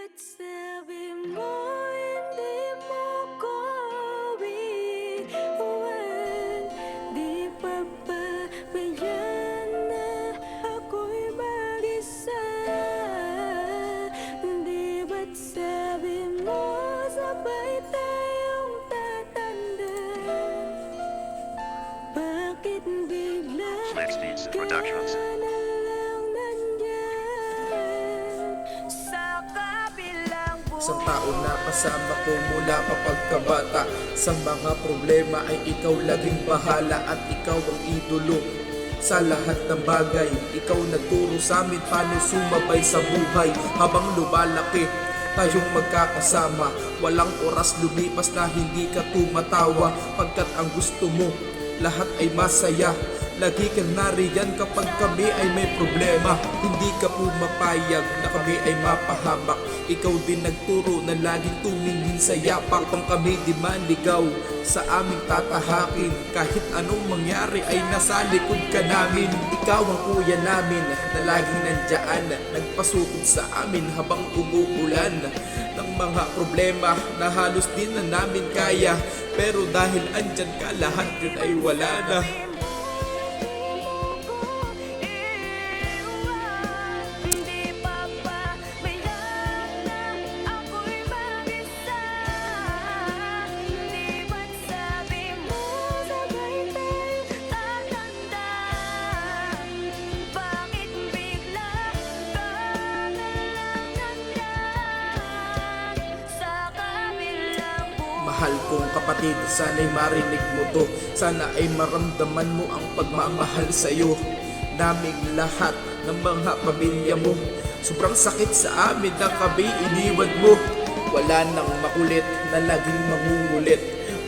ba't sabi mo hindi mo ko iwan? Di pa ba bayan na ako'y mag-isa? Di ba't sabi mo sabay tayong tatanda? Bakit bigla Flex Beats Productions. ka na lang nandyan sa kabilang Isang tao na kasama ko mula pa pagkabata. Sa mga problema ay ikaw laging bahala at ikaw ang idolo. Sa lahat ng bagay, ikaw nagturo sa amin paano sumabay sa buhay. Habang lumalaki, tayong magkakasama. Walang oras lumipas na hindi ka tumatawa. Pagkat ang gusto mo, lahat ay masaya. Lagi kang nariyan kapag kami ay may problema. Hindi ka pumapayag na kami ay mapahamak. Ikaw din nagturo na laging tumingin sa yapak. Pang kami di maligaw sa aming tatahakin. Kahit anong mangyari ay nasa likod ka namin. Ikaw ang kuya namin na laging nandyan, nagpasukod sa amin habang umuulan ng mga problema na halos din na namin kaya. Pero dahil andyan ka, lahat yun ay wala na. Di pa ba bayan na ako'y mag-isa? Di ba't sabi mo sabay tayong tatanda? Bakit bigla ka na lang nandyan sa kabilang buhay? Mahal kong kapatid, sana'y marinig mo to. Sana ay maramdaman mo ang pagmamahal sa'yo naming lahat ng mga pamilya mo. Sobrang sakit sa amin na kami iniwan mo. Wala nang makulit na laging mangungulit.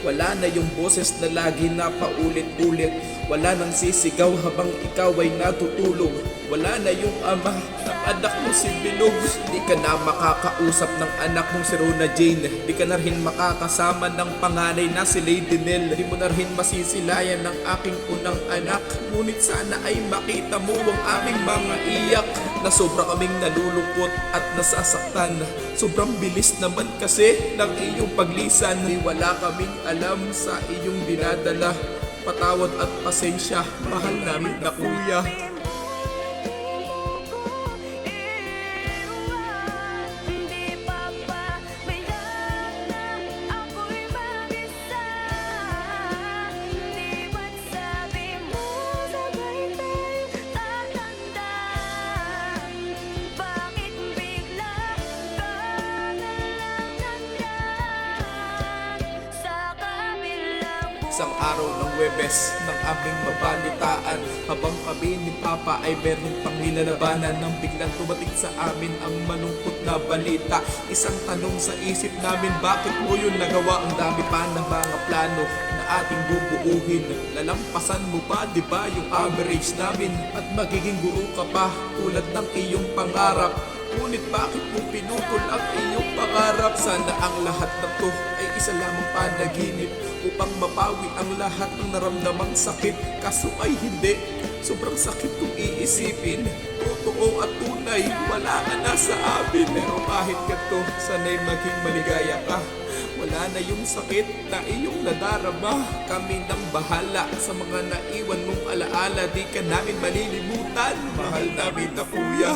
Wala na yung boses na lagi na paulit-ulit. Wala nang sisigaw habang ikaw ay natutulog. Wala na yung ama ng anak mo si Bilog. Di ka na makakausap ng anak mong si Rona Jane. Di ka na rin makakasama ng panganay na si Lady Nell. Di mo na rin masisilayan ng aking unang anak. Ngunit sana ay makita mo ang aming mga iyak na sobra kaming nalulungkot at nasasaktan. Sobrang bilis naman kasi ng iyong paglisan. Di wala kaming alam sa iyong dinadala. Patawad at pasensya, mahal namin na kuya. Di pa ba bayan na ako'y mag-isa? Di ba't sabi mo sabay tayong tatanda? Bakit bigla ka na lang nandyan sa kabilang buhay? Isang araw ng Huwebes ng aming mabalitaan, habang kami ni Papa ay meron pang nilalabanan, nang biglang dumating sa amin ang malungkot na balita. Isang tanong sa isip namin, bakit mo yun nagawa? Ang dami pa ng mga plano na ating bubuuhin. Lalampasan mo pa diba yung average namin? At magiging guru ka pa tulad ng iyong pangarap. Ngunit bakit mo pinutol ang iyong pangarap? Sana ang lahat na to ay isa lamang panaginip upang mapawi ang lahat ng naramdamang sakit. Kaso ay hindi, sobrang sakit kung iisipin. Totoo at tunay, wala ka na sa amin. Pero kahit ganito, sana'y maging maligaya ka. Wala na yung sakit na iyong nadarama. Kami nang bahala sa mga naiwan mong alaala. Di ka namin malilimutan, mahal namin na kuya.